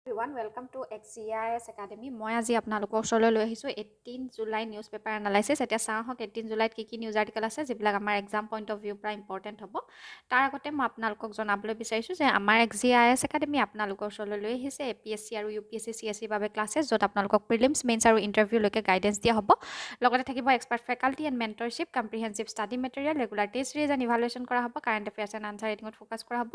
Everyone, welcome to Axia IAS Academy. মই আজি আপোনালোকৰ ওচৰলৈ লৈ আহিছোঁ 18 জুলাই নিউজ পেপাৰ এনালাইচিছ। এতিয়া চাওঁ হওক 18 জুলাইত কি নিউজ আৰ্টিকেল আছে যিবিলাক আমাৰ এক্সাম পইণ্ট অফ ভিউৰ পৰা ইম্পৰ্টেণ্ট হ'ব। তাৰ আগতে মই আপোনালোকক জনাবলৈ বিচাৰিছোঁ যে আমাৰ Axia IAS Academy আপোনালোকৰ ওচৰলৈ লৈ আহিছে APSc আৰু UPSc CSE বাবে ক্লাছেছ য'ত আপোনালোকক প্ৰিলিমছ মেইনছ আৰু ইণ্টাৰভিউলৈকে গাইডেঞ্চ দিয়া হ'ব। লগতে থাকিব expert faculty and mentorship, comprehensive study material, regular test series and evaluation কৰা হ'ব, কাৰেণ্ট এফেয়াৰ্ছ এণ্ড আনচাৰ ৰেটিঙত ফ'কাছ কৰা হ'ব।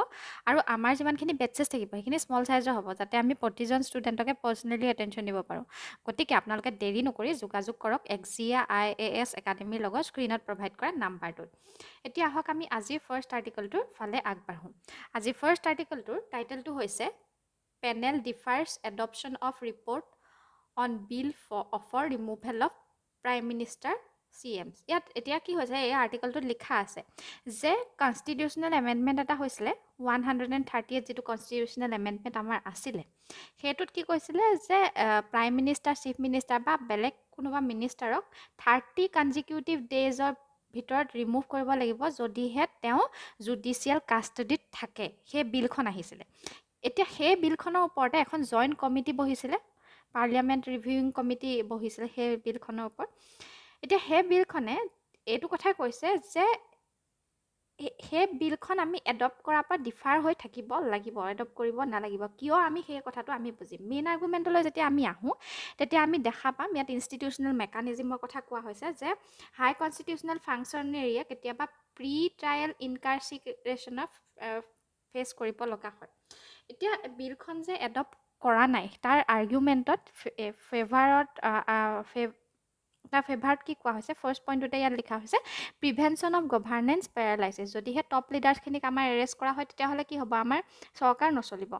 আৰু আমাৰ যিমানখিনি বেটছেছ থাকিব সেইখিনি স্মল চাইজৰ হ'ব যাতে আমি প্ৰতিজন ষ্টুডেণ্টকে পাৰ্চনেলি এটেনশ্যন দিব পাৰোঁ। গতিকে আপোনালোকে দেৰি নকৰি যোগাযোগ কৰক Axia IAS একাডেমীৰ লগত স্ক্ৰীণত প্ৰভাইড কৰা নাম্বাৰটোত। এতিয়া আহক আমি আজিৰ ফাৰ্ষ্ট আৰ্টিকলটোৰ ফালে আগবাঢ়োঁ। আজি ফাৰ্ষ্ট আৰ্টিকলটোৰ টাইটেলটো হৈছে panel defers adoption of report on bill for removal of prime minister CMs। ইয়াত এতিয়া কি হৈছে এই আৰ্টিকলটোত লিখা আছে যে কনষ্টিটিউচনেল এমেণ্ডমেণ্ট এটা হৈছিলে 138 যিটো কনষ্টিটিউচনেল এমেণ্ডমেণ্ট আমাৰ আছিলে সেইটোত কি কৈছিলে যে প্ৰাইম মিনিষ্টাৰ, চিফ মিনিষ্টাৰ বা বেলেগ কোনোবা মিনিষ্টাৰক 30 কনজিকিউটিভ ডেজৰ ভিতৰত ৰিমুভ কৰিব লাগিব যদিহে তেওঁ জুডিচিয়েল কাষ্টডিত থাকে। সেই বিলখন আহিছিলে। এতিয়া সেই বিলখনৰ ওপৰতে এখন জইণ্ট কমিটি বহিছিলে, পাৰ্লিয়ামেণ্ট ৰিভিউইং কমিটি বহিছিলে সেই বিলখনৰ ওপৰত। এতিয়া সেই বিলখনে এইটো কথাই কৈছে যে সেই বিলখন আমি এডপ্ট কৰাৰ পৰা ডিফাৰ হৈ থাকিব লাগিব, এডপ্ট কৰিব নালাগিব। কিয় আমি সেই কথাটো আমি বুজিম। মেইন আৰ্গুমেণ্টলৈ যেতিয়া আমি আহোঁ তেতিয়া আমি দেখা পাম ইয়াত ইনষ্টিটিউচনেল মেকানিজিমৰ কথা কোৱা হৈছে যে হাই কনষ্টিটিউচনেল ফাংচনেৰীয়ে কেতিয়াবা প্ৰি ট্ৰায়েল ইনকাৰ্চিৰেশ্যনৰ ফেচ কৰিব লগা হয়। এতিয়া বিলখন যে এডপ্ট কৰা নাই তাৰ আৰ্গুমেণ্টত ফেভাৰত কি কোৱা হৈছে ফাৰ্ষ্ট পইণ্টটোতে ইয়াত লিখা হৈছে প্ৰিভেনশ্যন অফ গভাৰ্নেন্স পেৰালাইচিছ। যদিহে টপ লিডাৰ্ছখিনিক আমাৰ এৰেষ্ট কৰা হয় তেতিয়াহ'লে কি হ'ব, আমাৰ চৰকাৰ নচলিব।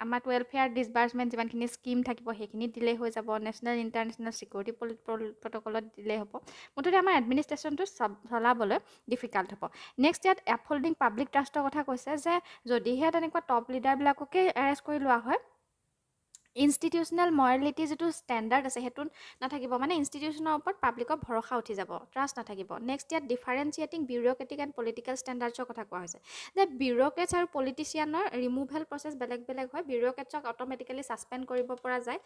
আমাৰ ৱেলফেয়াৰ ডিছবাৰ্চমেণ্ট যিমানখিনি স্কিম থাকিব সেইখিনি ডিলে হৈ যাব, নেশ্যনেল ইণ্টাৰনেশ্যনেল ছিকিউৰিটি প্ৰট'কলত ডিলে হ'ব। মুঠতে আমাৰ এডমিনিষ্ট্ৰেশ্যনটো চলাবলৈ ডিফিকাল্ট হ'ব। নেক্সট ইয়াত আপহোল্ডিং পাব্লিক ট্ৰাষ্টৰ কথা কৈছে যে যদিহে তেনেকুৱা টপ লিডাৰবিলাককে এৰেষ্ট কৰি লোৱা হয় ইনষ্টিটিউচনেল মৰেলিটি যিটো ষ্টেণ্ডাৰ্ড আছে সেইটো নাথাকিব, মানে ইনষ্টিটিউচনৰ ওপৰত পাব্লিকৰ ভৰসা উঠি যাব, ট্ৰাষ্ট নাথাকিব। নেক্সট ইয়াত ডিফাৰেঞ্চিয়েটিং বিউৰ'ক্ৰেটিক এণ্ড পলিটিকেল ষ্টেণ্ডাৰ্ডছৰ কথা কোৱা হৈছে যে বিউৰ'ক্ৰেটছ আৰু পলিটিচিয়ানৰ ৰিমুভেল প্ৰচেছ বেলেগ বেলেগ হয়। বিউৰ'ক্ৰেটছক অট'মেটিকেলি ছাছপেণ্ড কৰিব পৰা যায়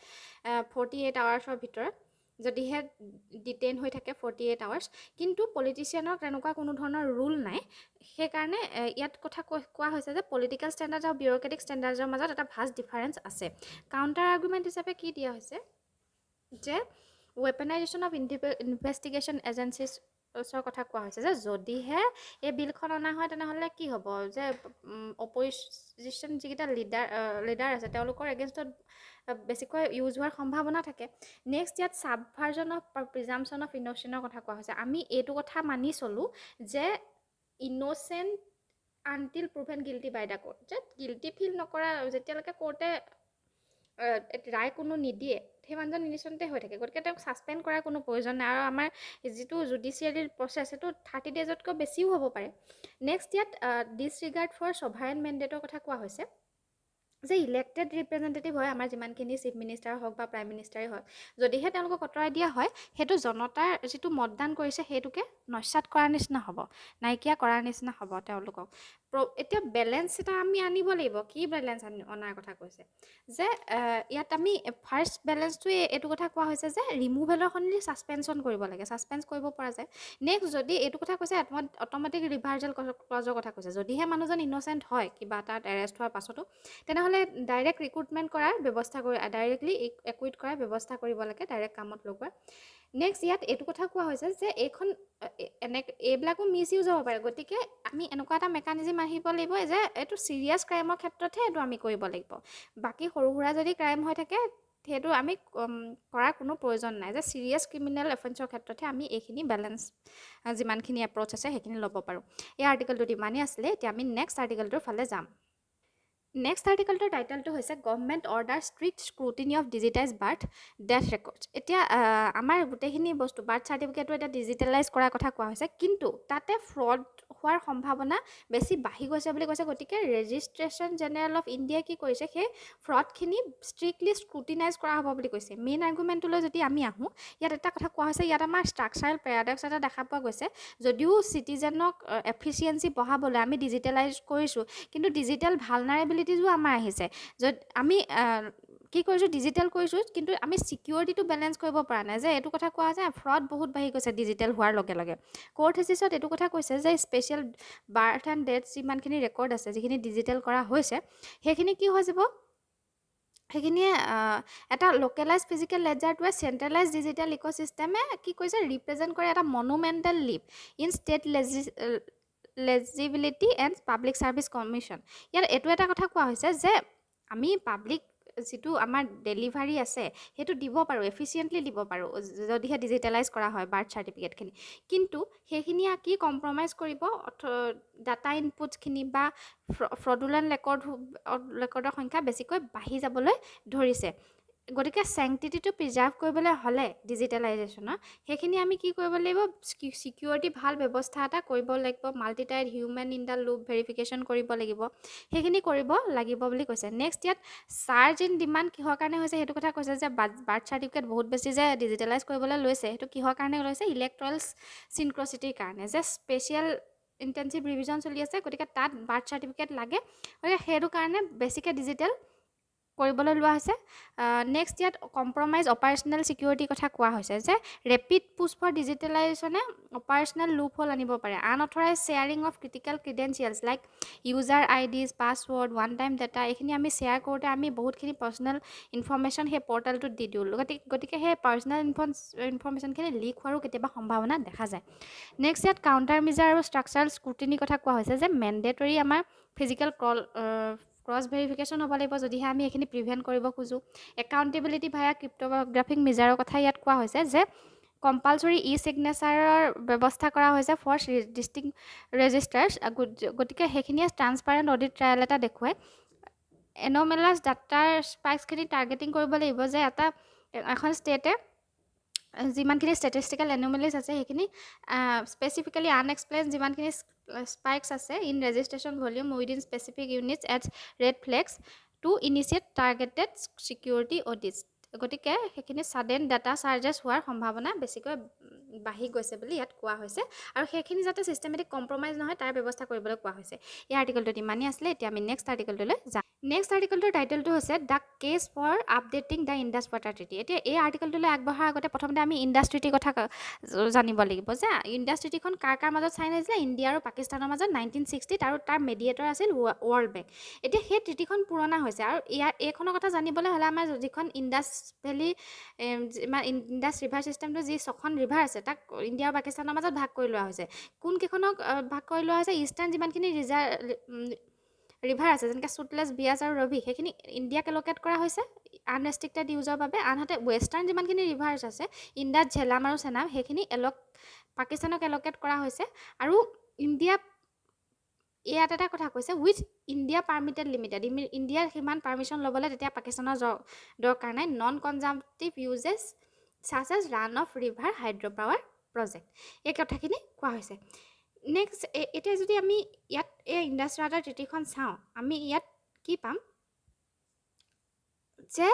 48 আৱাৰ্ছৰ ভিতৰত যদিহে ডিটেইন হৈ থাকে 48 আৱাৰ্ছ। কিন্তু পলিটিচিয়ানক তেনেকুৱা কোনো ধৰণৰ ৰুল নাই। সেইকাৰণে ইয়াত কথা কোৱা হৈছে যে পলিটিকেল ষ্টেণ্ডাৰ্ড আৰু বিউৰ'ক্ৰেটিক ষ্টেণ্ডাৰ্ডৰ মাজত এটা ভাষ্ট ডিফাৰেঞ্চ আছে। কাউণ্টাৰ আৰ্গুমেণ্ট হিচাপে কি দিয়া হৈছে যে ৱেপনাইজেশ্যন অফ ইনভেষ্টিগেশ্যন এজেঞ্চিছৰ কথা কোৱা হৈছে যে যদিহে এই বিলখন অনা হয় তেনেহ'লে কি হ'ব যে অপজিশ্যন যিকেইটা লিডাৰ আছে তেওঁলোকৰ এগেইনষ্টত বেছিকৈ ইউজ হোৱাৰ সম্ভাৱনা থাকে। নেক্সট ইয়াত ছাবভাৰ্জন অফ প্ৰিজাম্পশ্যন অফ ইন'চেণ্টৰ কথা কোৱা হৈছে। আমি এইটো কথা মানি চলোঁ যে innocent until proven guilty by the court, যে গিল্টি ফিল নকৰা যেতিয়ালৈকে কোৰ্টে ৰায় কোনো নিদিয়ে সেই মানুহজন ইন'চেণ্টে হৈ থাকে। গতিকে তেওঁক ছাছপেণ্ড কৰাৰ কোনো প্ৰয়োজন নাই আৰু আমাৰ যিটো জুডিচিয়েৰীৰ প্ৰচেছ সেইটো 30 ডেজতকৈ বেছিও হ'ব পাৰে। নেক্সট ইয়াত ডিছৰিগাৰ্ড ফৰ ছভাৰেন মেণ্ডেটৰ কথা কোৱা হৈছে যে ইলেক্টেড ৰিপ্ৰেজেণ্টেটিভ হয় আমাৰ যিমানখিনি চিফ মিনিষ্টাৰ হওক বা প্ৰাইম মিনিষ্টাৰেই হওক, যদিহে তেওঁলোকক আঁতৰাই দিয়া হয় সেইটো জনতাৰ যিটো মতদান কৰিছে সেইটোকে নস্যাৎ কৰাৰ নিচিনা হ'ব, নাইকিয়া কৰাৰ নিচিনা হ'ব তেওঁলোকক। এতিয়া বেলেঞ্চ এটা আমি আনিব লাগিব। কি বেলেঞ্চ অনাৰ কথা কৈছে যে ইয়াত আমি ফাৰ্ষ্ট বেলেঞ্চটোৱে এইটো কথা কোৱা হৈছে যে ৰিমুভেলৰ সলনি ছাছপেনশ্যন কৰিব লাগে, ছাছপেঞ্চ কৰিব পৰা যায়। নেক্সট যদি এইটো কথা কৈছে অট'মেটিক ৰিভাৰ্জেল ক্লজৰ কথা কৈছে। যদিহে মানুহজন ইন'চেণ্ট হয় কিবা এটাত এৰেষ্ট হোৱাৰ পাছতো তেনেহ'লে ডাইৰেক্ট ৰিক্ৰুটমেণ্ট কৰাৰ ব্যৱস্থা কৰি ডাইৰেক্টলি একুইট কৰাৰ ব্যৱস্থা কৰিব লাগে, ডাইৰেক্ট কামত লগোৱাৰ। নেক্সট ইয়াত এইটো কথা কোৱা হৈছে যে এইবিলাকো মিছ ইউজ হ'ব পাৰে। গতিকে আমি এনেকুৱা এটা মেকানিজিম আহিব লাগিব যে এইটো ছিৰিয়াছ ক্ৰাইমৰ ক্ষেত্ৰতহে এইটো আমি কৰিব লাগিব। বাকী সৰু সুৰা যদি ক্ৰাইম হৈ থাকে সেইটো আমি কৰাৰ কোনো প্ৰয়োজন নাই, যে ছিৰিয়াছ ক্ৰিমিনেল অফেন্সৰ ক্ষেত্ৰতহে আমি এইখিনি বেলেঞ্চ যিমানখিনি এপ্ৰ'চ আছে সেইখিনি ল'ব পাৰোঁ। এই আৰ্টিকেলটোত ইমানেই আছিলে। এতিয়া আমি নেক্সট আৰ্টিকেলটোৰ ফালে যাম। নেক্সট আৰ্টিকেলটোৰ টাইটেলটো হৈছে government order strict scrutiny of digitise birth death records. এতিয়া আমাৰ গোটেইখিনি বস্তু বাৰ্থ চাৰ্টিফিকেটটো এতিয়া ডিজিটেলাইজ কৰাৰ কথা কোৱা হৈছে, কিন্তু তাতে ফ্ৰড হোৱাৰ সম্ভাৱনা বেছি বাঢ়ি গৈছে বুলি কৈছে। গতিকে ৰেজিষ্ট্ৰেশ্যন জেনেৰেল অফ ইণ্ডিয়াই কি কৰিছে, সেই ফ্ৰডখিনি ষ্ট্ৰিক্টলি স্ক্ৰুটিনাইজ কৰা হ'ব বুলি কৈছে। মেইন আৰ্গুমেণ্টলৈ যদি আমি আহোঁ, ইয়াত এটা কথা কোৱা হৈছে, ইয়াত আমাৰ ষ্ট্ৰাকচাৰেল পেৰাডক্স এটা দেখা পোৱা গৈছে। যদিও চিটিজেনক এফিচিয়েঞ্চি বঢ়াবলৈ আমি ডিজিটেলাইজ কৰিছোঁ, কিন্তু ডিজিটেল ভালনাৰেবিলিটিজো আমাৰ আহিছে। য'ত আমি কি কৰিছোঁ, ডিজিটেল কৰিছোঁ, কিন্তু আমি ছিকিউৰিটিটো বেলেঞ্চ কৰিব পৰা নাই। যে এইটো কথা কোৱা যায় ফ্ৰড বহুত বাঢ়ি গৈছে ডিজিটেল হোৱাৰ লগে লগে। কোৰ থেচিছত এইটো কথা কৈছে যে স্পেচিয়েল বাৰ্থ এণ্ড ডেথ যিমানখিনি ৰেকৰ্ড আছে, যিখিনি ডিজিটেল কৰা হৈছে, সেইখিনি কি হৈ যাব, সেইখিনিয়ে এটা লোকেলাইজ ফিজিকেল লেডজাৰটোৱে চেণ্ট্ৰেলাইজ ডিজিটেল ইক'চিষ্টেমে কি কৰিছে, ৰিপ্ৰেজেণ্ট কৰে এটা monumental leap in state legibility and public service commission. ইয়াত এইটো এটা কথা কোৱা হৈছে যে আমি পাব্লিক যিটো আমাৰ ডেলিভাৰী আছে সেইটো দিব পাৰোঁ, এফিচিয়েণ্টলি দিব পাৰোঁ যদিহে ডিজিটেলাইজ কৰা হয় বাৰ্থ চাৰ্টিফিকেটখিনি। কিন্তু সেইখিনি কি কম্প্ৰমাইজ কৰিব ডাটা ইনপুটছখিনি বা ফ্ৰডুলেণ্ট ৰেকৰ্ডৰ সংখ্যা বেছিকৈ বাঢ়ি যাবলৈ ধৰিছে। গতিকে চেংটিটিটো প্ৰিজাৰ্ভ কৰিবলৈ হ'লে ডিজিটেলাইজেশ্যনৰ সেইখিনি আমি কি কৰিব লাগিব, ছিকিউৰিটি ভাল ব্যৱস্থা এটা কৰিব লাগিব, multitiered human in the loop verification কৰিব লাগিব, সেইখিনি কৰিব লাগিব বুলি কৈছে। নেক্সট ইয়াত চাৰ্জ ইন ডিমাণ্ড কিহৰ কাৰণে হৈছে সেইটো কথা কৈছে যে বাৰ্থ চাৰ্টিফিকেট বহুত বেছি যে ডিজিটেলাইজ কৰিবলৈ লৈছে, সেইটো কিহৰ কাৰণে লৈছে, ইলেক্ট্ৰল চিনক্ৰচিটিৰ কাৰণে, যে স্পেচিয়েল ইণ্টেনচিভ ৰিভিজন চলি আছে, গতিকে তাত বাৰ্থ চাৰ্টিফিকেট লাগে, গতিকে সেইটো কাৰণে বেছিকৈ ডিজিটেল কৰিবলৈ লোৱা হৈছে। নেক্সট ইয়াত কম্প্ৰমাইজ অপাৰেশ্যনেল ছিকিউৰিটিৰ কথা কোৱা হৈছে, যে ৰেপিড পুছ ফৰ ডিজিটেলাইজেশ্যনে অপাৰেশ্যনেল লুপ হ'ল আনিব পাৰে। Unauthorised sharing of critical credentials like user IDs, password, one time data, এইখিনি আমি শ্বেয়াৰ কৰোঁতে আমি বহুতখিনি পাৰ্চনেল ইনফৰ্মেশ্যন সেই পৰ্টেলটোত দি দিওঁ, গতিকে সেই পাৰ্চনেল ইনফৰ্মেশ্যনখিনি লিক হোৱাৰো কেতিয়াবা সম্ভাৱনা দেখা যায়। নেক্সট ইয়াত কাউণ্টাৰ মেজাৰ আৰু ষ্ট্ৰাকচাৰেল স্ক্ৰুটিনিৰ কথা কোৱা হৈছে, যে মেণ্ডেটৰী আমাৰ ফিজিকেল ক্ৰছ ভেৰিফিকেশ্যন হ'ব লাগিব যদিহে আমি এইখিনি প্ৰিভেণ্ট কৰিব খোজোঁ। একাউণ্টেবিলিটি ভায়া ক্ৰিপ্ট'গ্ৰাফিক মেজাৰৰ কথা ইয়াত কোৱা হৈছে, যে কম্পালচৰি ই-ছিগনেচাৰৰ ব্যৱস্থা কৰা হৈছে ফৰ ডিষ্টিংক্ট ৰেজিষ্টাৰ্ছ। গতিকে সেইখিনিয়ে ট্ৰান্সপাৰেণ্ট অডিট ট্ৰায়েল এটা দেখুৱায়। এন'মেলাছ ডাটাৰ স্পাইক্সখিনি টাৰ্গেটিং কৰিব লাগিব, যে এখন ষ্টেটে যিমানখিনি ষ্টেটিষ্টিকেল এন'মেলিজ আছে সেইখিনি স্পেচিফিকেলি আনএক্সপ্লেইন যিমানখিনি স্পাইক্স আছে in registration volume within specific units acts red flags to initiate targeted security audits. গতিকে সেইখিনি ছাডেন ডাটা চাৰ্জেছ হোৱাৰ সম্ভাৱনা বেছিকৈ বাঢ়ি গৈছে বুলি ইয়াত কোৱা হৈছে, আৰু সেইখিনি যাতে ছিষ্টেমেটিক কম্প্ৰমাইজ নহয় তাৰ ব্যৱস্থা কৰিবলৈ কোৱা হৈছে। এই আৰ্টিকলটোত ইমানেই আছিলে। এতিয়া আমি নেক্সট আৰ্টিকলটোলৈ যাম। নেক্সট আৰ্টিকলটোৰ টাইটেলটো হৈছে the case for updating the Indus water treaty. এতিয়া এই আৰ্টিকলটোলৈ আগবঢ়াৰ আগতে প্ৰথমতে আমি ইণ্ডাছ ট্ৰিটিৰ কথা জানিব লাগিব, যে ইণ্ডাছ ট্ৰিটিখন কাৰ মাজত চাইন হৈছিলে, ইণ্ডিয়া আৰু পাকিস্তানৰ মাজত 1960, আৰু তাৰ মেডিয়েটৰ আছিল ৱৰ্ল্ড বেংক। এতিয়া সেই ট্ৰিটিখন পুৰণা হৈছে, আৰু এইখনৰ কথা জানিবলৈ হ'লে আমাৰ যিখন ইণ্ডাছ ভেলী ইণ্ডাছ ৰিভাৰ ছিষ্টেমটো যি 6খন ৰিভাৰ আছে তাক ইণ্ডিয়া আৰু পাকিস্তানৰ মাজত ভাগ কৰি লোৱা হৈছে। কোনকেইখনক ভাগ কৰি লোৱা হৈছে, ইষ্টাৰ্ণ যিমানখিনি ৰিভাৰ আছে যেনেকৈ সুটলেজ, বিয়াছ আৰু ৰভি, সেইখিনি ইণ্ডিয়াক এল'কেট কৰা হৈছে আনৰেষ্ট্ৰিক্টেড ইউজৰ বাবে। আনহাতে ৱেষ্টাৰ্ণ যিমানখিনি ৰিভাৰ্ছ আছে ইণ্ডাছ, ঝেলাম আৰু চেনাব, সেইখিনি পাকিস্তানক এল'কেট কৰা হৈছে। আৰু ইণ্ডিয়া ইয়াত এটা কথা কৈছে, উইথ ইণ্ডিয়া পাৰ্মিটেড লিমিটেড, ইণ্ডিয়াৰ সিমান পাৰ্মিশ্যন ল'বলৈ তেতিয়া পাকিস্তানৰ দৰকাৰ নাই। Non consumptive uses such as run of river hydro' power project, এই কথাখিনি কোৱা হৈছে। নেক্সট এতিয়া যদি আমি ইয়াত এই ইণ্ডাছ ৱাটাৰ ট্ৰিটিখন চাওঁ, আমি ইয়াত কি পাম, যে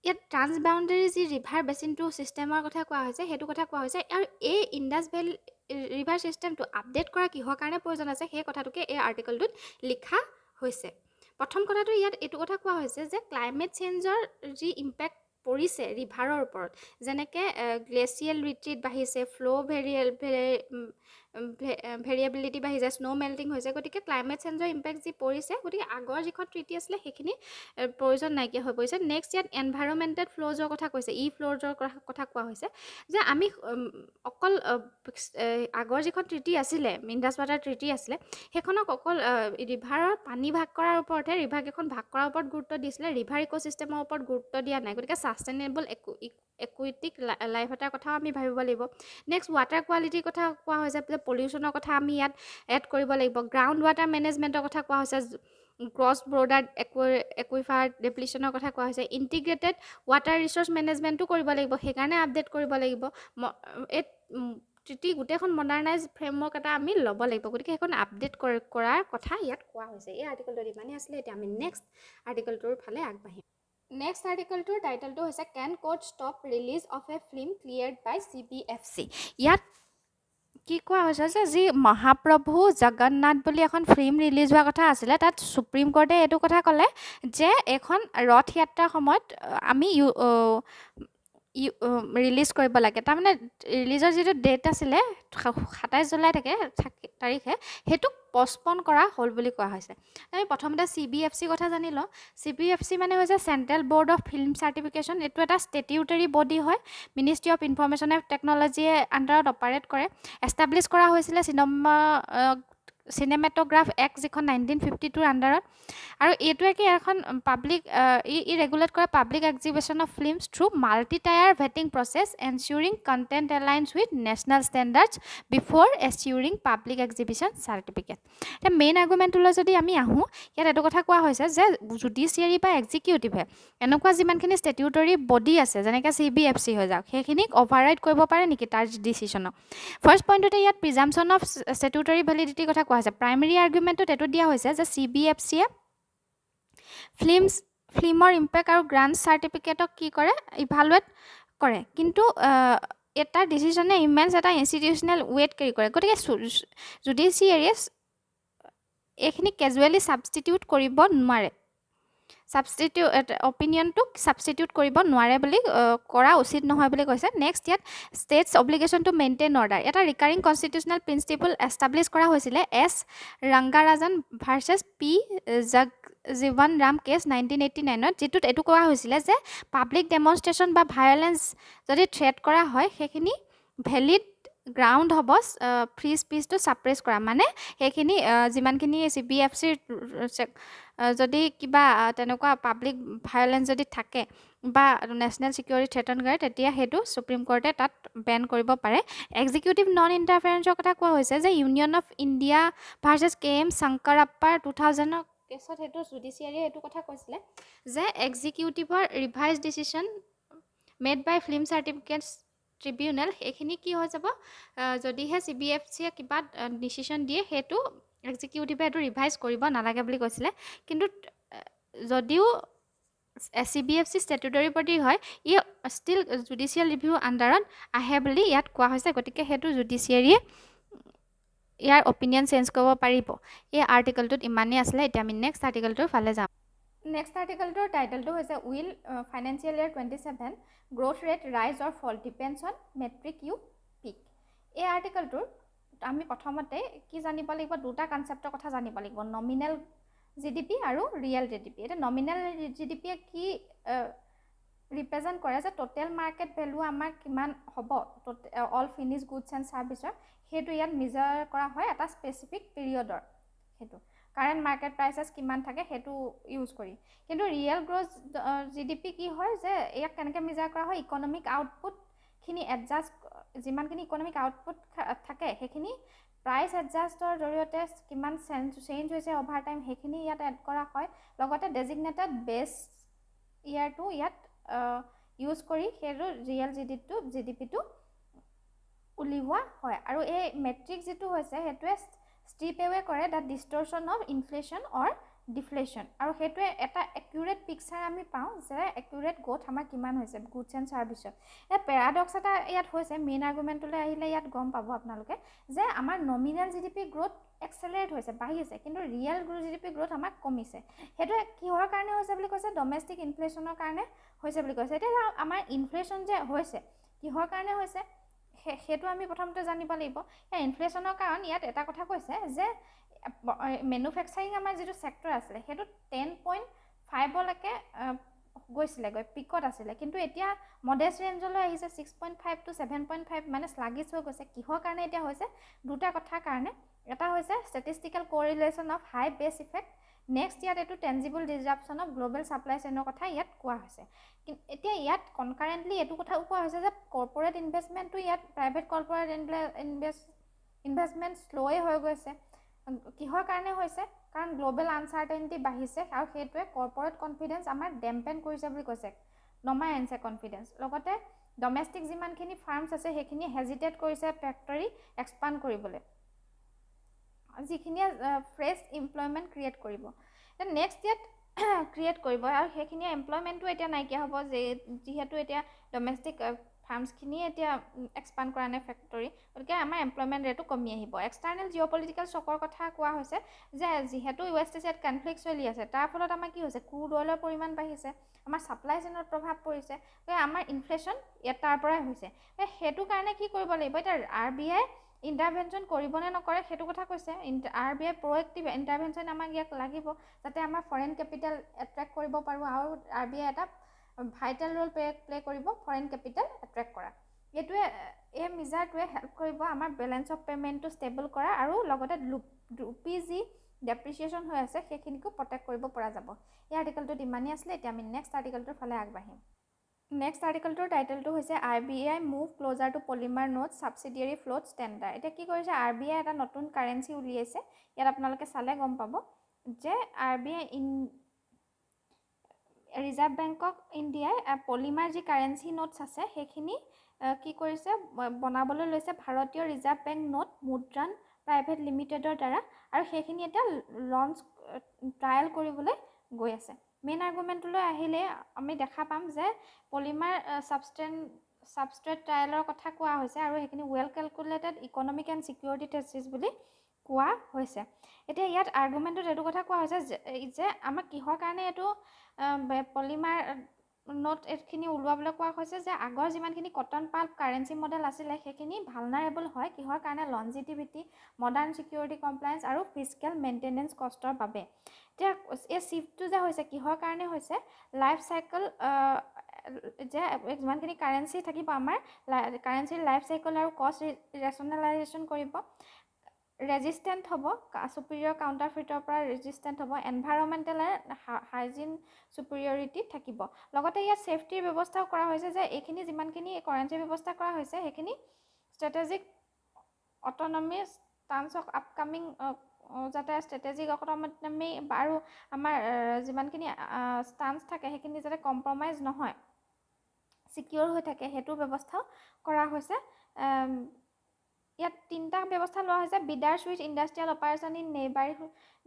ইয়াত ট্ৰান্সবাউণ্ডাৰী যি ৰিভাৰ বেচিনটো ছিষ্টেমৰ কথা কোৱা হৈছে সেইটো কথা কোৱা হৈছে। আৰু এই ইণ্ডাছ ভেলী ৰিভাৰ ছিষ্টেমটো আপডেট কৰা কিহৰ কাৰণে প্ৰয়োজন আছে সেই কথাটোকে এই আৰ্টিকলটোত লিখা হৈছে। প্ৰথম কথাটো ইয়াত এইটো কথা কোৱা হৈছে, যে ক্লাইমেট চেঞ্জৰ যি ইম্পেক্ট পৰিছে ৰিভাৰৰ ওপৰত, যেনেকৈ গ্লেচিয়েল ৰিট্ৰিট বাঢ়িছে, ভেৰিয়েবিলিটি বাঢ়িছে, স্ন' মেল্টিং হৈছে, গতিকে ক্লাইমেট চেঞ্জৰ ইম্পেক্ট যি পৰিছে, গতিকে আগৰ যিখন ট্ৰিটি আছিলে সেইখিনি প্ৰয়োজন নাইকিয়া হৈ পৰিছে। নেক্সট ইয়াত এনভাইৰমেণ্টেল ফ্ল'জৰ কথা কৈছে, ফ্ল'জৰ কথা কোৱা হৈছে, যে আমি অকল আগৰ যিখন ট্ৰিটি আছিলে, ইণ্ডাছ ৱাটাৰ ট্ৰিটি আছিলে, সেইখনক অকল ৰিভাৰৰ পানী ভাগ কৰাৰ ওপৰতহে, ৰিভাৰকেইখন ভাগ কৰাৰ ওপৰত গুৰুত্ব দিছিলে, ৰিভাৰ ইক'চিষ্টেমৰ ওপৰত গুৰুত্ব দিয়া নাই। গতিকে ছাষ্টেইনেবল একুৱেটিক লাইফ এটাৰ কথাও আমি ভাবিব লাগিব। নেক্সট ৱাটাৰ কোৱালিটিৰ কথা কোৱা হৈছে, যে পলিউশ্যনৰ কথা আমি ইয়াত এড কৰিব লাগিব। গ্ৰাউণ্ড ৱাটাৰ মেনেজমেণ্টৰ কথা কোৱা হৈছে, ক্ৰছ বৰ্ডাৰ একুইফাৰ ডেপ্লিশ্যনৰ কথা কোৱা হৈছে। ইণ্টিগ্ৰেটেড ৱাটাৰ ৰিচোৰ্চ মেনেজমেণ্টো কৰিব লাগিব, সেইকাৰণে আপডেট কৰিব লাগিব। এই ট্ৰিটি গোটেইখন মডাৰ্ণাইজ ফ্ৰেমৱৰ্ক এটা আমি ল'ব লাগিব, গতিকে সেইখন আপডেট কৰাৰ কথা ইয়াত কোৱা হৈছে। এই আৰ্টিকলটোত ইমানেই আছিলে। এতিয়া আমি নেক্সট আৰ্টিকলটোৰ ফালে আগবাঢ়িম। নেক্সট আৰ্টিকলটোৰ টাইটেলটো হৈছে can court stop release of a film cleared by CBFC। ইয়াত কি কোৱা হৈছে যে যি মহাপ্ৰভু জগন্নাথ বুলি এখন ফিল্ম ৰিলিজ হোৱা কথা আছিলে, তাত সুপ্ৰিম কোৰ্টে এইটো কথা ক'লে যে এখন ৰথ যাত্ৰাৰ সময়ত আমি ৰিলিজ কৰিব লাগে। তাৰমানে ৰিলিজৰ যিটো ডেট আছিলে 27 জুলাই তাৰিখে সেইটো পষ্টপন কৰা হ'ল বুলি কোৱা হৈছে। আমি প্ৰথমতে CBFC কথা জানি লওঁ। CBFC মানে হৈছে central board of film certification. এইটো এটা ষ্টেটিউটৰী বডি হয়, মিনিষ্ট্ৰী অফ ইনফৰমেশ্যন এণ্ড টেকন'লজিয়ে আণ্ডাৰত অপাৰেট কৰে। এষ্টাব্লিছ কৰা হৈছিলে চিনেমেট'গ্ৰাফ এক্ট, যিখন 1952 আণ্ডাৰত। আৰু এইটোৱে কি এখন পাব্লিক ই ৰেগুলেট কৰে public exhibition of films through multi tier vetting process ensuring content aligns with national standards before ensuring public exhibition certificate. এতিয়া মেইন আৰ্গুমেণ্টটোলৈ যদি আমি আহোঁ, ইয়াত এইটো কথা কোৱা হৈছে যে জুডিচিয়াৰী বা এক্সিকিউটিভে এনেকুৱা যিমানখিনি ষ্টেটিউটৰী বডি আছে, যেনেকৈ CBFC হৈ যাওক, সেইখিনিক অভাৰৰাইড কৰিব পাৰে নেকি তাৰ ডিচিশ্যনক। ফাৰ্ষ্ট পইণ্টতে ইয়াত প্ৰিজাম্পশ্যন অফ ষ্টেটিউটৰী ভেলিডিটিৰ কথা কোৱা হৈছে। প্ৰাইমেৰী আৰ্গুমেণ্টটোত এইটো দিয়া হৈছে যে CBFCয়ে ফিল্মৰ ইম্পেক্ট আৰু গ্ৰাণ্ট চাৰ্টিফিকেটক কি কৰে, ইভালুৱেট কৰে, কিন্তু এটা ডিচিশ্যনে ইমেন্স এটা ইনষ্টিটিউচনেল ৱেইট কেৰি কৰে। গতিকে জুডিচিয়াৰীয়ে এইখিনি কেজুৱেলি ছাবষ্টিটিউট কৰিব নোৱাৰে, অপিনিয়নটোক ছাবষ্টিটিউট কৰিব নোৱাৰে বুলি কৰা উচিত নহয় বুলি কৈছে। নেক্সট ইয়াত states obligation to maintain order, এটা ৰিকাৰিং কনষ্টিটিউচনেল প্ৰিন্সিপল এষ্টাব্লিছ কৰা হৈছিলে S Rangarajan versus P Jagjivan Ram case 1989ত, যিটোত এইটো কোৱা হৈছিলে যে পাব্লিক ডেমনষ্ট্ৰেশ্যন বা ভায়লেঞ্চ যদি থ্ৰেট কৰা হয়, সেইখিনি ভেলিড গ্ৰাউণ্ড হ'ব ফ্ৰী স্পীচটো ছাপ্ৰেছ কৰা। মানে সেইখিনি যিমানখিনি CBFCৰ যদি কিবা তেনেকুৱা পাব্লিক ভায়লেঞ্চ যদি থাকে বা নেশ্যনেল ছিকিউৰিটি থ্ৰেটন কৰে, তেতিয়া সেইটো সুপ্ৰিম কোৰ্টে তাত বেন কৰিব পাৰে। এক্সিকিউটিভ নন ইণ্টাৰফেৰেঞ্চৰ কথা কোৱা হৈছে যে union of India versus KM শংকৰাপ্পাৰ 2000 কেছত সেইটো জুডিচিয়াৰীয়ে এইটো কথা কৈছিলে যে এক্সিকিউটিভৰ ৰিভাইজ ডিচিশ্যন মেড বাই ফিল্ম চাৰ্টিফিকেটছ ট্ৰিবিউনেল, সেইখিনি কি হৈ যাব, যদিহে CBFCয়ে কিবা ডিচিশ্যন দিয়ে সেইটো এক্সিকিউটিভে এইটো ৰিভাইজ কৰিব নালাগে বুলি কৈছিলে। কিন্তু যদিও CBFC ষ্টেটুটৰী বডি হয়, ই ষ্টিল জুডিচিয়েল ৰিভিউ আণ্ডাৰত আহে বুলি ইয়াত কোৱা হৈছে। গতিকে সেইটো জুডিচিয়াৰীয়ে ইয়াৰ অপিনিয়ন চেঞ্জ কৰিব পাৰিব। এই আৰ্টিকলটোত ইমানেই আছিলে। এতিয়া আমি নেক্সট আৰ্টিকলটোৰ ফালে যাম। নেক্সট আৰ্টিকলটোৰ টাইটেলটো হৈছে will financial year 27 growth rate ৰাইজ অৰ ফল ডিপেণ্ডছ অন মেট্ৰিক ইউ পিক। এই আৰ্টিকলটোৰ আমি প্ৰথমতে কি জানিব লাগিব, দুটা কনচেপ্টৰ কথা জানিব লাগিব, নমিনেল GDP আৰু ৰিয়েল GDP। এতিয়া নমিনেল GDPয়ে কি ৰিপ্ৰেজেণ্ট কৰে যে টোটেল মাৰ্কেট ভেলু আমাৰ কিমান হ'ব অল ফিনিছ গুডছ এণ্ড ছাৰ্ভিচৰ, সেইটো ইয়াত মেজাৰ কৰা হয় এটা স্পেচিফিক পিৰিয়ডৰ, সেইটো কাৰেণ্ট মাৰ্কেট প্ৰাইচেছ কিমান থাকে সেইটো ইউজ কৰি। কিন্তু ৰিয়েল গ্ৰ'থ GDP কি হয় যে ইয়াক কেনেকৈ মেজাৰ কৰা হয়, ইকনমিক আউটপুটখিনি এডজাষ্ট, যিমানখিনি ইকনমিক আউটপুট থাকে সেইখিনি প্ৰাইচ এডজাষ্টৰ জৰিয়তে কিমান চেঞ্জ হৈছে অভাৰ টাইম, সেইখিনি ইয়াত এড কৰা হয়। লগতে ডেজিগনেটেড বেছ ইয়াৰটো ইয়াত ইউজ কৰি সেইটো ৰিয়েল GDPটো উলিওৱা হয়। আৰু এই মেট্ৰিক যিটো হৈছে সেইটোৱে ষ্ট্ৰিপ এৱে কৰে দ্য ডিষ্টৰশ্যন অফ ইনফ্লেশ্যন অৰ ডিফ্লেশ্যন, আৰু সেইটোৱে এটা একিউৰেট পিকচাৰ আমি পাওঁ যে একিউৰেট গ্ৰ'থ আমাৰ কিমান হৈছে গুডছ এণ্ড ছাৰ্ভিচত। এই পেৰাডক্স এটা ইয়াত হৈছে, মেইন আৰ্গুমেণ্টলৈ আহিলে ইয়াত গম পাব আপোনালোকে যে আমাৰ নমিনেল GDP গ্ৰ'থ এক্সেলাৰেট হৈছে, বাঢ়িছে, কিন্তু ৰিয়েল GDP গ্ৰ'থ আমাক কমিছে। সেইটোৱে কিহৰ কাৰণে হৈছে বুলি কৈছে, ডমেষ্টিক ইনফ্লেশ্যনৰ কাৰণে হৈছে বুলি কৈছে। এতিয়া আমাৰ ইনফ্লেশ্যন যে হৈছে কিহৰ কাৰণে হৈছে সেইটো আমি প্ৰথমতে জানিব লাগিব। এই ইনফ্লেশ্যনৰ কাৰণ ইয়াত এটা কথা কৈছে যে মেনুফেকচাৰিং আমাৰ যিটো ছেক্টৰ আছিলে সেইটো 10.5লৈকে গৈছিলেগৈ, পিকত আছিলে, কিন্তু এতিয়া মডেষ্ট ৰেঞ্জলৈ আহিছে 6.5 to 7.5, মানে শ্লাগিছ হৈ গৈছে। কিহৰ কাৰণে এতিয়া হৈছে, দুটা কথাৰ কাৰণে। এটা হৈছে ষ্টেটিষ্টিকেল কোৰিলেশ্যন অফ হাই বেছ ইফেক্ট, নেক্সট ইয়াত এইটো টেঞ্জিবল ডিছৰাপশ্যন অফ গ্ল'বেল ছাপ্লাই চেইনৰ কথা ইয়াত কোৱা হৈছে। কিন্তু এতিয়া ইয়াত কনকাৰেণ্টলি এইটো কথাও কোৱা হৈছে যে কৰ্পৰেট ইনভেষ্টমেণ্টটো ইয়াত প্ৰাইভেট কৰ্পৰেট ইনভেষ্টমেণ্ট শ্ল'ৱে হৈ গৈছে। কিহৰ কাৰণে হৈছে, কাৰণ গ্ল'বেল আনচাৰ্টেনিটি বাঢ়িছে আৰু সেইটোৱে কৰ্পৰেট কনফিডেঞ্চ আমাৰ ডেম্পেন কৰিছে বুলি কৈছে। নমাই আনিছে কনফিডেন্স। লগতে ডমেষ্টিক যিমানখিনি ফাৰ্মছ আছে সেইখিনি হেজিটেট কৰিছে ফেক্টৰী এক্সপাণ্ড কৰিবলৈ, যিখিনিয়ে ফ্ৰেছ এমপ্লয়মেণ্ট ক্ৰিয়েট কৰিব। নেক্সট ইয়াত ক্ৰিয়েট কৰিব আৰু সেইখিনিয়ে এমপ্লয়মেণ্টটো এতিয়া নাইকিয়া হ'ব, যিহেতু এতিয়া ডমেষ্টিক ফাৰ্মছখিনিয়ে এতিয়া এক্সপাণ্ড কৰা নাই ফেক্টৰী, গতিকে আমাৰ এমপ্লয়মেণ্ট ৰেটো কমি আহিব। এক্সটাৰ্নেল জিঅ' পলিটিকেল শ্বকৰ কথা কোৱা হৈছে যে যিহেতু ৱেষ্ট এছিয়াত কনফ্লিক্ট চলি আছে, তাৰ ফলত আমাৰ কি হৈছে, ক্ৰুড অইলৰ পৰিমাণ বাঢ়িছে, আমাৰ ছাপ্লাই চেইনত প্ৰভাৱ পৰিছে, আমাৰ ইনফ্লেশ্যন ইয়াত তাৰ পৰাই হৈছে। সেইটো কাৰণে কি কৰিব লাগিব, এতিয়া RBI ইণ্টাৰভেনশ্যন কৰিবনে নকৰে সেইটো কথা কৈছে। RBI প্ৰ'এক্টিভ ইণ্টাৰভেনশ্যন আমাক ইয়াক লাগিব, যাতে আমাৰ ফৰেইন কেপিটেল এট্ৰেক্ট কৰিব পাৰোঁ, আৰু RBI এটা ভাইটেল ৰোল প্লে কৰিব ফৰেইন কেপিটেল এট্ৰেক্ট কৰা। এইটোৱে এই মেজাৰটোৱে হেল্প কৰিব আমাৰ বেলেঞ্চ অফ পে'মেণ্টটো ষ্টেবল কৰা, আৰু লগতে ৰুপি যি ডেপ্ৰিচিয়েশ্যন হৈ আছে সেইখিনিকো প্ৰটেক্ট কৰিব পৰা যাব। এই আৰ্টিকেলটোত ইমানেই আছিলে। এতিয়া আমি নেক্সট আৰ্টিকেলটোৰ ফালে আগবাঢ়িম। নেক্সট আৰ্টিকেলটোৰ টাইটেলটো হৈছে RBI move closer to polymer notes subsidiary float standard. এতিয়া কি কৰিছে, RBI এটা নতুন কাৰেঞ্চি উলিয়াইছে। ইয়াত আপোনালোকে চালে গম পাব যে RBI ৰিজাৰ্ভ বেংক অফ ইণ্ডিয়াই পলিমাৰ যি কাৰেঞ্চি নোটছ আছে সেইখিনি কি কৰিছে, বনাবলৈ লৈছে ভাৰতীয় ৰিজাৰ্ভ বেংক নোট মুদ্ৰাণ প্ৰাইভেট লিমিটেডৰ দ্বাৰা, আৰু সেইখিনি এতিয়া লঞ্চ ট্ৰায়েল কৰিবলৈ গৈ আছে। মেইন আৰ্গুমেণ্টলৈ আহিলে আমি দেখা পাম যে পলিমাৰ ছাবষ্ট্ৰেট ট্ৰায়েলৰ কথা কোৱা হৈছে, আৰু সেইখিনি well calculated economic and security tests বুলি কোৱা হৈছে। এতিয়া ইয়াত আৰ্গুমেণ্টত এইটো কথা কোৱা হৈছে যে আমাক কিহৰ কাৰণে এইটো পলিমাৰ নোট এইখিনি ওলোৱাবলৈ কোৱা হৈছে, যে আগৰ যিমানখিনি কটন পাল্প কাৰেঞ্চি মডেল আছিলে সেইখিনি ভালনাৰেবল হয়, কিহৰ কাৰণে, লনজিটিভিটি, মডাৰ্ণ ছিকিউৰিটি কমপ্লায়েন্স আৰু ফিজিকেল মেইনটেনেন্স কষ্টৰ বাবে। এতিয়া এই চিফ্টটো যে হৈছে কিহৰ কাৰণে হৈছে, লাইফ চাইকেল যে যিমানখিনি কাৰেঞ্চি থাকিব আমাৰ কাৰেঞ্চিৰ লাইফ চাইকেল আৰু কষ্ট ৰেচনেলাইজেশ্যন কৰিব, ৰেজিষ্টেণ্ট হ'ব, চুপিৰিয়ৰ কাউণ্টাৰফিটৰ পৰা ৰেজিষ্টেণ্ট হ'ব, এনভাইৰমেণ্টেল হাইজিন চুপিৰিয়ৰিটি থাকিব। লগতে ইয়াত ছেফটিৰ ব্যৱস্থাও কৰা হৈছে, যে এইখিনি যিমানখিনি কাৰেঞ্চিৰ ব্যৱস্থা কৰা হৈছে সেইখিনি ষ্ট্ৰেটেজিক অট'নমি ষ্টান্স অফ আপকামিং, যাতে ষ্ট্ৰেটেজিক অট'নমি আৰু আমাৰ যিমানখিনি ষ্টান্স থাকে সেইখিনি যাতে কম্প্ৰমাইজ নহয়, ছিকিউৰ হৈ থাকে, সেইটো ব্যৱস্থাও কৰা হৈছে। ইয়াত তিনিটা ব্যৱস্থা লোৱা হৈছে। Bidders with industrial operation in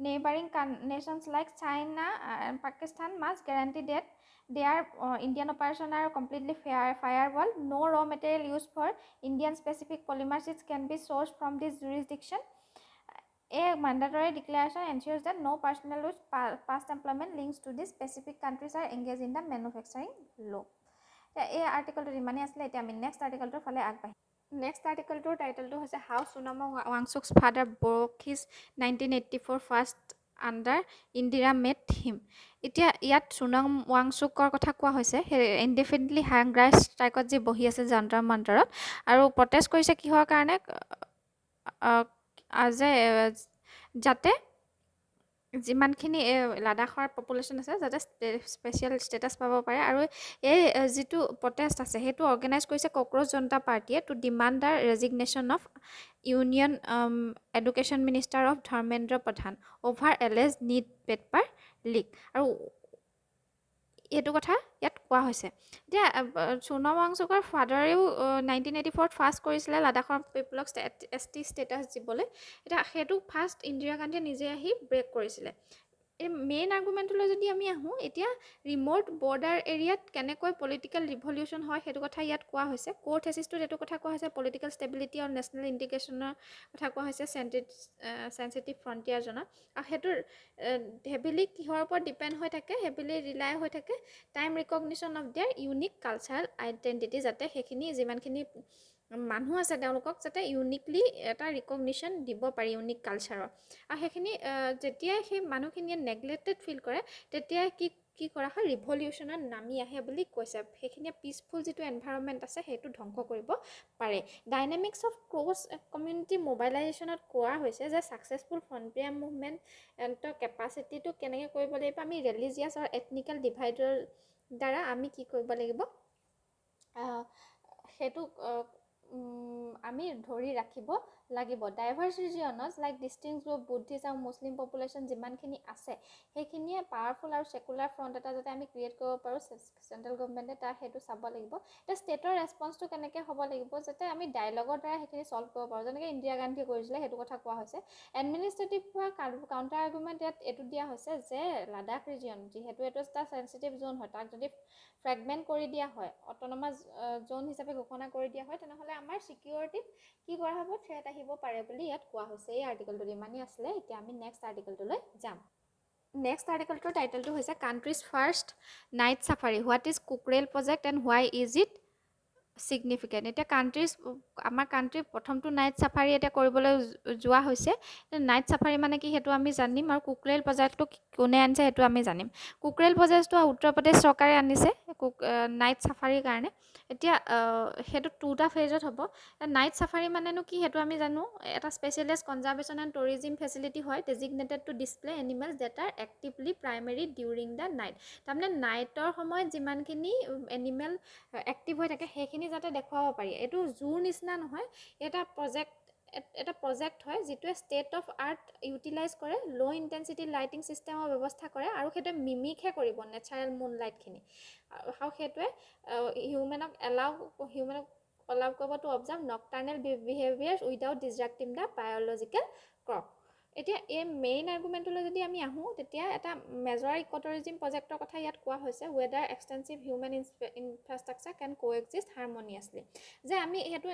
neighbouring nations like China and Pakistan must guarantee that their Indian operation are completely firewall, no' raw material use for Indian specific polymer seeds can be source from this jurisdiction. A mandatory declaration ensures that no personnel with past employment links to these specific countries are engaged in the manufacturing law. এই আৰ্টিকেলটোত ইমানেই আছিলে। এতিয়া আমি next আৰ্টিকেলটোৰ ফালে আগবাঢ়িম। Next আৰ্টিকেলটোৰ টাইটেলটো হৈছে how Sonam Wangchuk's father broke his 1984 fast under Indira met him. এতিয়া ইয়াত সোনম ৱাংচুকৰ কথা কোৱা হৈছে, সেই ইনডিফিনিটলি হাংগাৰ ষ্ট্ৰাইকত যি বহি আছে যন্তৰ মন্তৰত, আৰু প্ৰটেষ্ট কৰিছে কিহৰ কাৰণে, যাতে যিমানখিনি লাডাখৰ পপুলেশ্যন আছে যাতে স্পেচিয়েল ষ্টেটাছ পাব পাৰে। আৰু এই যিটো প্ৰটেষ্ট আছে সেইটো অৰ্গেনাইজ কৰিছে কক্ৰ'চ জনতা পাৰ্টীয়ে to demand the resignation of union education minister of Dharmendra Pradhan over alleged NEET paper leak, আৰু এইটো কথা ইয়াত কোৱা হৈছে। এতিয়া সোনম ৱাংচুকৰ ফাদাৰেও 1984 ফাৰ্ষ্ট কৰিছিলে লাডাখৰ পিপলক ST ষ্টেটাছ দিবলৈ। এতিয়া সেইটো ফাৰ্ষ্ট ইন্দিৰা গান্ধীয়ে নিজে আহি ব্ৰেক কৰিছিলে। এই মেইন আৰ্গুমেণ্টলৈ যদি আমি আহোঁ, এতিয়া ৰিম'ট বৰ্ডাৰ এৰিয়াত কেনেকৈ পলিটিকেল ৰিভলিউশ্যন হয় সেইটো কথা ইয়াত কোৱা হৈছে। ক'ৰ থেচিছটোত এইটো কথা কোৱা হৈছে, পলিটিকেল ষ্টেবিলিটি আৰু নেশ্যনেল ইণ্টিগ্ৰেশ্যনৰ কথা কোৱা হৈছে চেঞ্চিটিভ ফ্ৰণ্টিয়াৰ জনত। আৰু সেইটোৰ হেভিলি কিহৰ ওপৰত ডিপেণ্ড হৈ থাকে, হেভিলি ৰিলাই হৈ থাকে time recognition of there unique cultural identity, যাতে সেইখিনি যিমানখিনি মানুহ আছে তেওঁলোকক যাতে ইউনিকলি এটা ৰিকগনিশ্যন দিব পাৰি ইউনিক কালচাৰৰ। আৰু সেইখিনি যেতিয়াই সেই মানুহখিনিয়ে নেগলেক্টেড ফিল কৰে তেতিয়াই কি কৰা হয়, ৰিভলিউশ্যনত নামি আহে বুলি কৈছে। সেইখিনিয়ে পিচফুল যিটো এনভাইৰনমেণ্ট আছে সেইটো ধ্বংস কৰিব পাৰে। ডাইনামিক্স অফ ক্ৰছ কমিউনিটি মোবাইলাইজেশ্যনত কোৱা হৈছে যে ছাকচেছফুল ফ্ৰণ্টিয়াৰ মুভমেণ্টৰ কেপাচিটিটো কেনেকৈ কৰিব লাগিব, আমি ৰিলিজিয়াছ আৰু এথনিকেল ডিভাইডৰ দ্বাৰা আমি কি কৰিব লাগিব, সেইটো আমি ধৰি ৰাখিব লাগিব ডাইভাৰ্ছ ৰিজিয়নছ লাইক ডিষ্টিংক্ট গ্ৰুপ বুদ্ধিষ্ট আৰু মুছলিম পপুলেশ্যন যিমানখিনি আছে সেইখিনিয়ে পাৱাৰফুল আৰু ছেকুলাৰ ফ্ৰণ্ট এটা যাতে আমি ক্ৰিয়েট কৰিব পাৰোঁ চেণ্ট্ৰেল গভৰ্ণমেণ্টে তাৰ সেইটো চাব লাগিব এতিয়া ষ্টেটৰ ৰেছপন্সটো কেনেকৈ হ'ব লাগিব যাতে আমি ডায়লগৰ দ্বাৰা সেইখিনি ছল্ভ কৰিব পাৰোঁ যেনেকৈ ইন্দিৰা গান্ধীয়ে কৰিছিলে সেইটো কথা কোৱা হৈছে এডমিনিষ্ট্ৰেটিভ কাউণ্টাৰ আৰ্গুমেণ্ট ইয়াত এইটো দিয়া হৈছে যে লাডাখ ৰিজিয়ন যিহেতু এইটো এটা চেঞ্চিটিভ জ'ন হয় তাক যদি ফ্ৰেগমেণ্ট কৰি দিয়া হয় অট'নমাছ জ'ন হিচাপে ঘোষণা কৰি দিয়া হয় তেনেহ'লে আমাৰ ছিকিউৰিটিত কি কৰা হ'ব থ্ৰেট আহিব পাৰে বুলি ইয়াত কোৱা হৈছে এই আৰ্টিকলটোত ইমানেই আছিলে এতিয়া আমি নেক্সট আৰ্টিকলটোলৈ যাম নেক্সট আৰ্টিকলটোৰ টাইটেলটো হৈছে country's first night safari what is Kukrail project and why is it significant এতিয়া আমাৰ কাণ্ট্ৰি প্ৰথমটো নাইট চাফাৰী এতিয়া কৰিবলৈ যোৱা হৈছে নাইট চাফাৰী মানে কি সেইটো আমি জানিম আৰু কুকৰেল প্ৰজেক্টটো কোনে আনিছে সেইটো আমি জানিম কুকৰেল প্ৰজেক্টটো উত্তৰ প্ৰদেশ চৰকাৰে আনিছে নাইট চাফাৰীৰ কাৰণে এতিয়া সেইটো 2টা ফেজত হ'ব নাইট চাফাৰী মানেনো কি সেইটো আমি জানো এটা specialise conservation and tourism facility হয় designated to display animals that are actively primary during the night তাৰমানে নাইটৰ সময়ত যিমানখিনি এনিমেল এক্টিভ হৈ থাকে সেইখিনি যাতে দেখুৱাব পাৰি এইটো জুৰ নিচিনা নহয় এটা প্ৰজেক্ট হয় যিটোৱে ষ্টেট অফ আৰ্ট ইউটিলাইজ কৰে ল' ইণ্টেনচিটি লাইটিং ছিষ্টেমৰ ব্যৱস্থা কৰে আৰু সেইটোৱে মিমিকহে কৰিব নেচাৰেল মুন লাইটখিনি আৰু সেইটোৱে হিউমেনক এলাউ কৰিব to observe nocturnal behaviours without distracting the biological clock এতিয়া এই মেইন আৰ্গুমেণ্টলৈ যদি আমি আহোঁ তেতিয়া এটা মেজৰ ইক'টুৰিজিম প্ৰজেক্টৰ কথা ইয়াত কোৱা হৈছে ৱেডাৰ এক্সটেনচিভ হিউমেন ইনফ্ৰাষ্ট্ৰাকচাৰ কেন কোএক্সিষ্ট হাৰমনিয়াছলি যে আমি সেইটো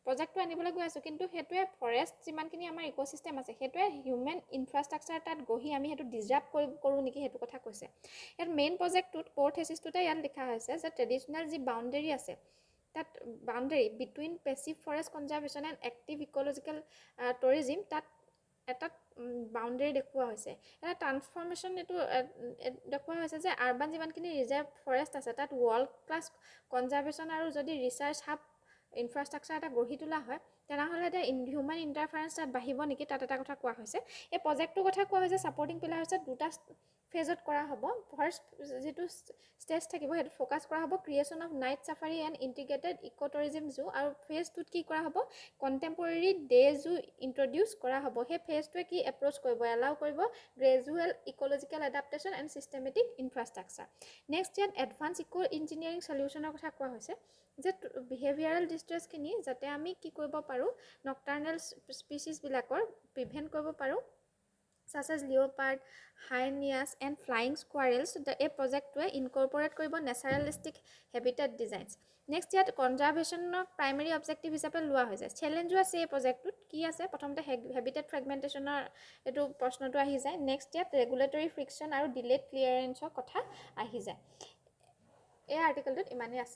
প্ৰজেক্টটো আনিবলৈ গৈ আছোঁ কিন্তু সেইটোৱে ফৰেষ্ট যিমানখিনি আমাৰ ইক'চিষ্টেম আছে সেইটোৱে হিউমেন ইনফ্ৰাষ্ট্ৰাকচাৰ তাত গঢ়ি আমি সেইটো ডিজাৰ্ভ কৰোঁ নেকি সেইটো কথা কৈছে ইয়াত মেইন প্ৰজেক্টটোত ক'ৰ থেচিছটোতে ইয়াত লিখা হৈছে যে ট্ৰেডিশ্যনেল যি বাউণ্ডেৰী আছে তাত boundary between passive forest conservation and active ecological tourism তাত এটা বাউণ্ডেৰী দেখুওৱা হৈছে এটা ট্ৰান্সফৰ্মেশ্যন এইটো দেখুওৱা হৈছে যে আৰ্বান যিমানখিনি ৰিজাৰ্ভ ফৰেষ্ট আছে তাত ৱৰ্ল্ড ক্লাছ কনজাৰ্ভেশ্যন আৰু যদি ৰিচাৰ্চ হাব ইনফ্ৰাষ্ট্ৰাকচাৰ এটা গঢ়ি তোলা হয় তেনেহ'লে এতিয়া হিউমেন ইণ্টাৰফাৰেঞ্চ তাত বাঢ়িব নেকি তাত এটা কথা কোৱা হৈছে এই প্ৰজেক্টটোৰ কথা কোৱা হৈছে ছাপৰ্টিং পিলাৰ হৈছে 2টা ফেজত কৰা হ'ব ফাৰ্ষ্ট যিটো ষ্টেজ থাকিব সেইটো ফ'কাছ কৰা হ'ব creation of night safari and integrated ecotourism zoo আৰু ফেজ 2ত কি কৰা হ'ব কণ্টেম্পৰেৰী ডে জু ইণ্ট্ৰডিউচ কৰা হ'ব সেই ফেজটোৱে কি এপ্ৰ'চ কৰিব এলাউ কৰিব gradual ecological adaptation and systematic infrastructure next ইয়াত এডভান্স ইক' ইঞ্জিনিয়াৰিং চলিউশ্যনৰ কথা কোৱা হৈছে যে বিহেভিয়াৰেল ডিষ্ট্ৰেছখিনি যাতে আমি কি কৰিব পাৰোঁ নকটাৰ্নেল স্পিচিছবিলাকৰ প্ৰিভেণ্ট কৰিব পাৰোঁ such as leopard, hyenas and flying squirrels এই প্ৰজেক্টটোৱে ইনকৰ্পৰেট কৰিব নেচাৰেলিষ্টিক হেবিটেট ডিজাইনছ নেক্সট ইয়াত কনজাৰ্ভেশ্যনক প্ৰাইমেৰী অবজেক্টিভ হিচাপে লোৱা হৈছে চেলেঞ্জো আছে এই প্ৰজেক্টটোত কি আছে প্ৰথমতে হেবিটেট ফ্ৰেগমেণ্টেশ্যনৰ এইটো প্ৰশ্নটো আহি যায় নেক্সট ইয়াত ৰেগুলেটৰী ফ্ৰিকশ্যন আৰু ডিলেড ক্লিয়াৰেঞ্চৰ কথা আহি যায় এই আৰ্টিকলটোত ইমানেই আছে